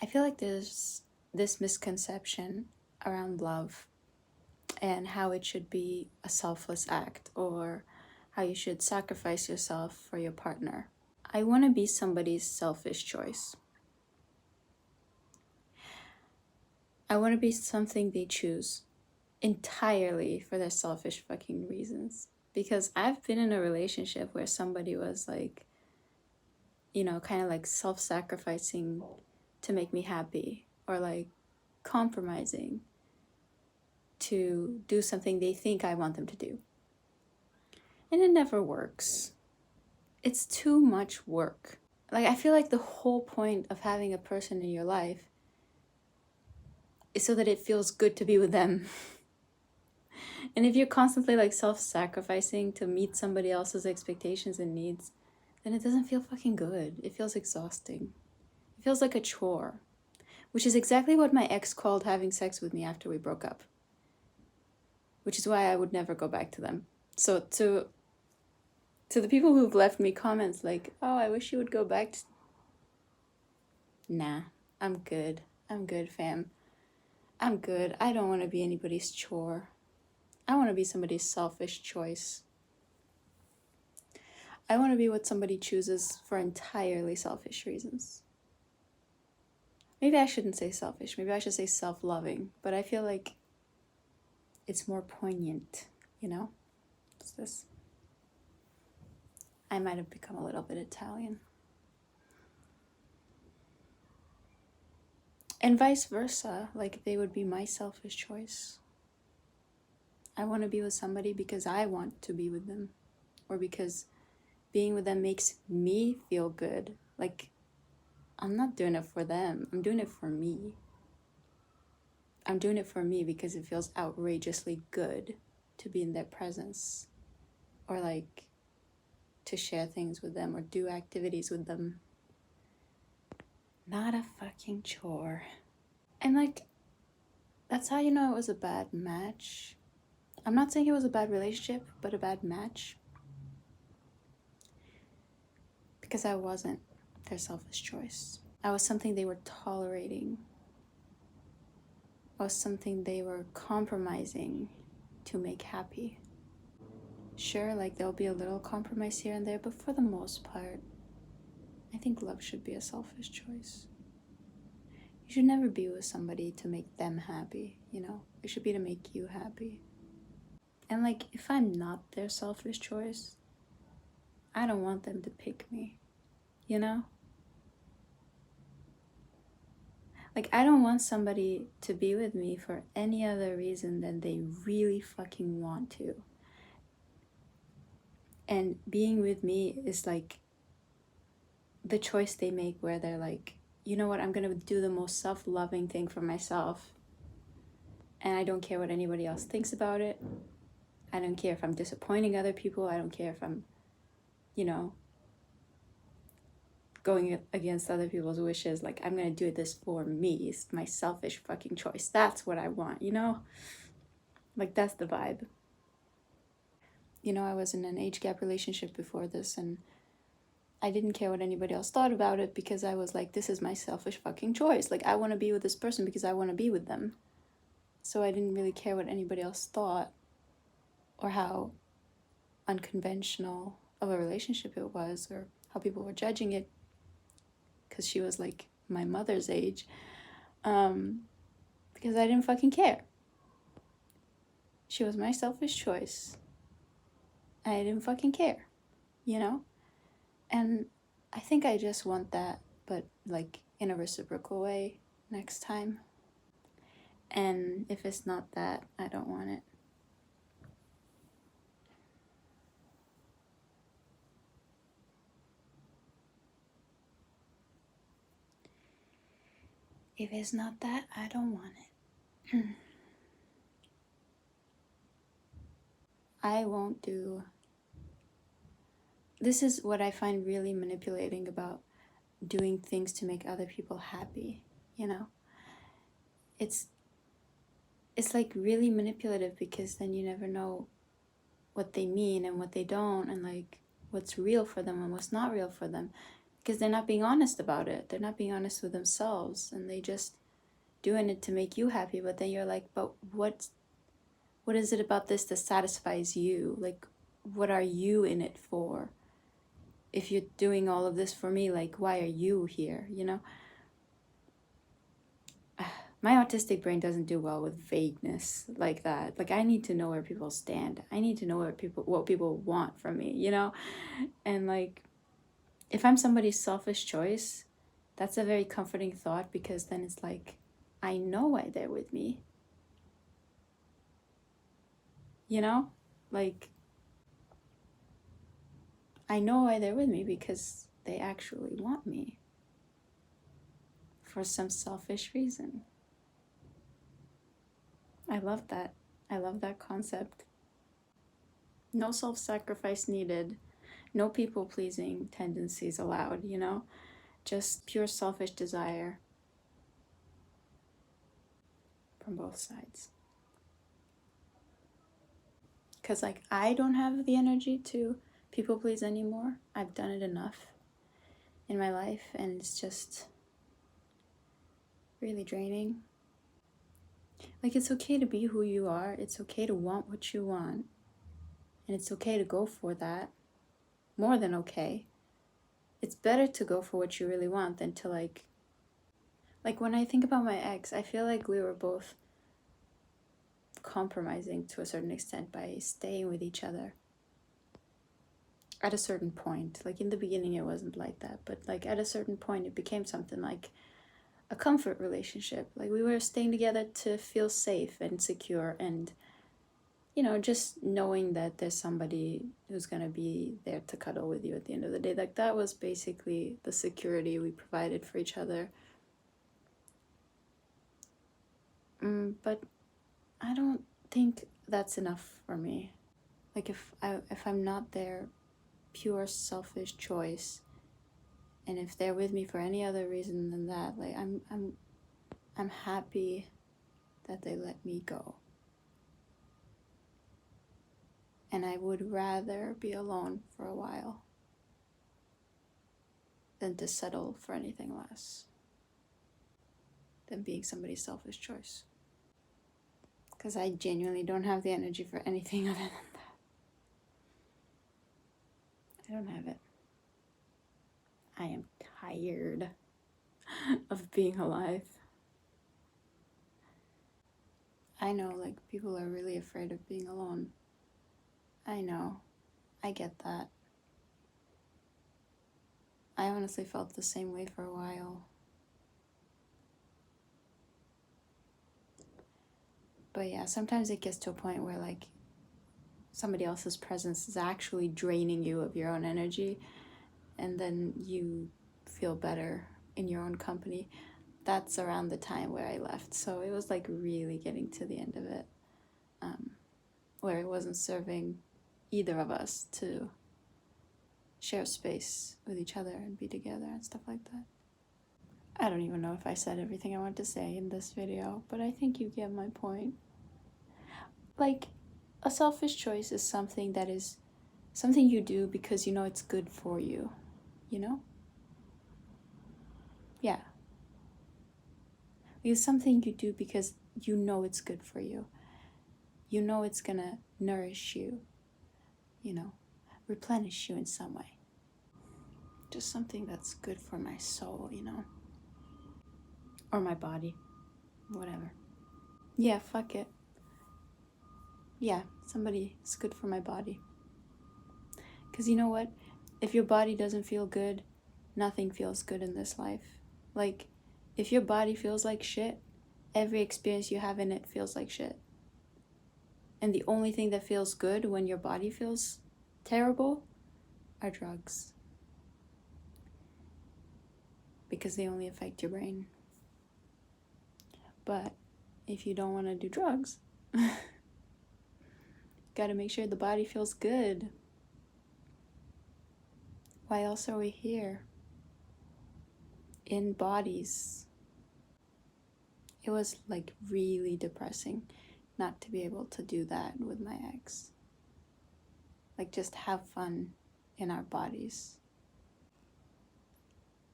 I feel like there's this misconception around love and how it should be a selfless act or how you should sacrifice yourself for your partner. I want to be somebody's selfish choice. I want to be something they choose entirely for their selfish fucking reasons. Because I've been in a relationship where somebody was like, kind of like self sacrificing to make me happy or like compromising to do something they think I want them to do. And it never works. It's too much work. Like, I feel like the whole point of having a person in your life is so that it feels good to be with them. And if you're constantly like self-sacrificing to meet somebody else's expectations and needs, then it doesn't feel fucking good. It feels exhausting. It feels like a chore, which is exactly what my ex called having sex with me after we broke up. Which is why I would never go back to them. So to the people who've left me comments like, oh, I wish you would go back to... Nah, I'm good. I'm good, fam. I'm good. I don't want to be anybody's chore. I want to be somebody's selfish choice. I want to be what somebody chooses for entirely selfish reasons. Maybe I shouldn't say selfish. Maybe I should say self-loving. But I feel like it's more poignant, What's this? I might have become a little bit Italian. And vice versa, like they would be my selfish choice. I want to be with somebody because I want to be with them, or because being with them makes me feel good. Like, I'm not doing it for them, I'm doing it for me. I'm doing it for me because it feels outrageously good to be in their presence, or like to share things with them or do activities with them. Not a fucking chore. And like, that's how you know it was a bad match. I'm not saying it was a bad relationship, but a bad match. Because I wasn't their selfish choice. I was something they were tolerating. I was something they were compromising to make happy. Sure, like there'll be a little compromise here and there, but for the most part, I think love should be a selfish choice. You should never be with somebody to make them happy, It should be to make you happy. And like, if I'm not their selfish choice, I don't want them to pick me, Like, I don't want somebody to be with me for any other reason than they really fucking want to. And being with me is like the choice they make where they're like, you know what, I'm gonna do the most self-loving thing for myself. And I don't care what anybody else thinks about it. I don't care if I'm disappointing other people. I don't care if I'm, going against other people's wishes. Like, I'm gonna do this for me. It's my selfish fucking choice. That's what I want, Like, that's the vibe. I was in an age gap relationship before this, and I didn't care what anybody else thought about it because I was like, this is my selfish fucking choice. Like, I want to be with this person because I want to be with them. So I didn't really care what anybody else thought or how unconventional of a relationship it was or how people were judging it, because she was like my mother's age, because I didn't fucking care. She was my selfish choice. I didn't fucking care, And I think I just want that, but like in a reciprocal way next time. And if it's not that, I don't want it. If it's not that, I don't want it. I won't do... This is what I find really manipulating about doing things to make other people happy, It's like really manipulative, because then you never know what they mean and what they don't, and like what's real for them and what's not real for them. because they're not being honest about it. They're not being honest with themselves, and they just doing it to make you happy. But then you're like, but what is it about this that satisfies you? Like, what are you in it for? If you're doing all of this for me, like, why are you here? You know, my autistic brain doesn't do well with vagueness like that. Like, I need to know where people stand. I need to know what people want from me, you know? And like, if I'm somebody's selfish choice, that's a very comforting thought, because then it's like, I know why they're with me. You know? Like, I know why they're with me because they actually want me for some selfish reason. I love that. I love that concept. No self-sacrifice needed. No people-pleasing tendencies allowed, you know? Just pure selfish desire from both sides. Because, like, I don't have the energy to people-please anymore. I've done it enough in my life, and it's just really draining. Like, it's okay to be who you are. It's okay to want what you want. And it's okay to go for that. More than okay. It's better to go for what you really want than to like when I think about my ex, I feel like we were both compromising to a certain extent by staying with each other at a certain point. Like, in the beginning it wasn't like that, but like at a certain point it became something like a comfort relationship. Like, we were staying together to feel safe and secure, and you know, just knowing that there's somebody who's going to be there to cuddle with you at the end of the day. Like, that was basically the security we provided for each other. But I don't think that's enough for me. Like, if I'm not their pure selfish choice, and if they're with me for any other reason than that, like, I'm happy that they let me go. And I would rather be alone for a while than to settle for anything less than being somebody's selfish choice. Because I genuinely don't have the energy for anything other than that. I don't have it. I am tired of being alive. I know, like, people are really afraid of being alone. I know. I get that. I honestly felt the same way for a while. But yeah, sometimes it gets to a point where, like, somebody else's presence is actually draining you of your own energy, and then you feel better in your own company. That's around the time where I left. So it was like really getting to the end of it, where it wasn't serving either of us to share space with each other and be together and stuff like that. I don't even know if I said everything I wanted to say in this video, but I think you get my point. Like, a selfish choice is something that is something you do because you know it's good for you, you know? Yeah. It's something you do because you know it's good for you. You know it's gonna nourish you, you know, replenish you in some way. Just something that's good for my soul, you know? Or my body. Whatever. Yeah, fuck it. Yeah, somebody is good for my body. Because you know what? If your body doesn't feel good, nothing feels good in this life. Like, if your body feels like shit, every experience you have in it feels like shit. And the only thing that feels good when your body feels terrible are drugs. Because they only affect your brain. But if you don't want to do drugs, gotta make sure the body feels good. Why else are we here? In bodies. It was like really depressing not to be able to do that with my ex. Like, just have fun in our bodies.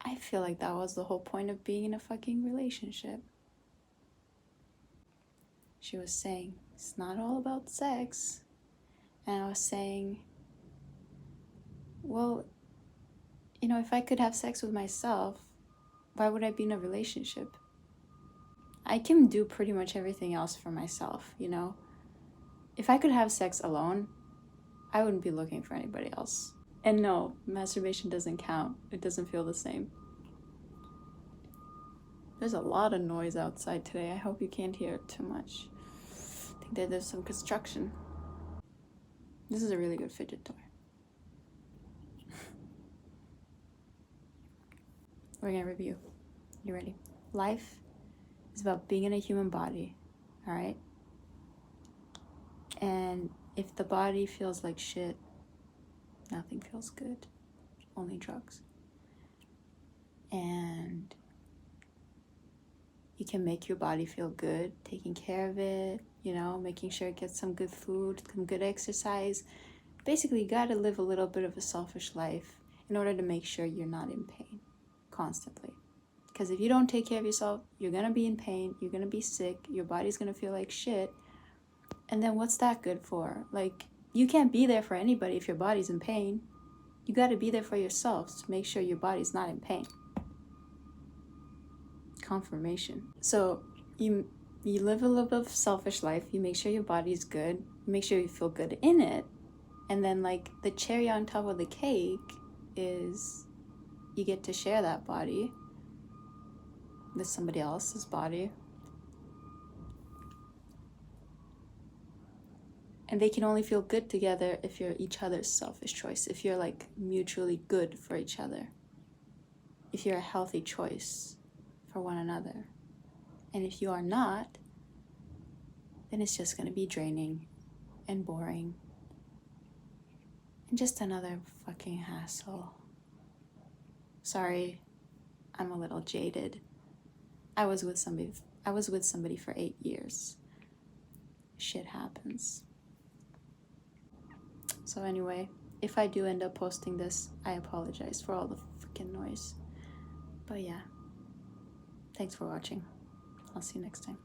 I feel like that was the whole point of being in a fucking relationship. She was saying, it's not all about sex. And I was saying, well, you know, if I could have sex with myself, why would I be in a relationship? I can do pretty much everything else for myself, you know? If I could have sex alone, I wouldn't be looking for anybody else. And no, masturbation doesn't count. It doesn't feel the same. There's a lot of noise outside today. I hope you can't hear it too much. I think that there's some construction. This is a really good fidget toy. We're gonna review. You ready? Life is about being in a human body, all right? And if the body feels like shit, nothing feels good. Only drugs. And you can make your body feel good, taking care of it, you know, making sure it gets some good food, some good exercise. Basically, you gotta live a little bit of a selfish life in order to make sure you're not in pain constantly. Because if you don't take care of yourself, you're gonna be in pain, you're gonna be sick, your body's gonna feel like shit. And then what's that good for? Like, you can't be there for anybody if your body's in pain. You gotta be there for yourself to make sure your body's not in pain. Confirmation. So you live a little bit of selfish life, you make sure your body's good, you make sure you feel good in it, and then like the cherry on top of the cake is you get to share that body with somebody else's body. And they can only feel good together if you're each other's selfish choice, if you're like mutually good for each other, if you're a healthy choice for one another. And if you are not, then it's just going to be draining and boring and just another fucking hassle. Sorry, I'm a little jaded. I was with somebody for 8 years. Shit happens. So anyway, if I do end up posting this, I apologize for all the freaking noise. But yeah, thanks for watching. I'll see you next time.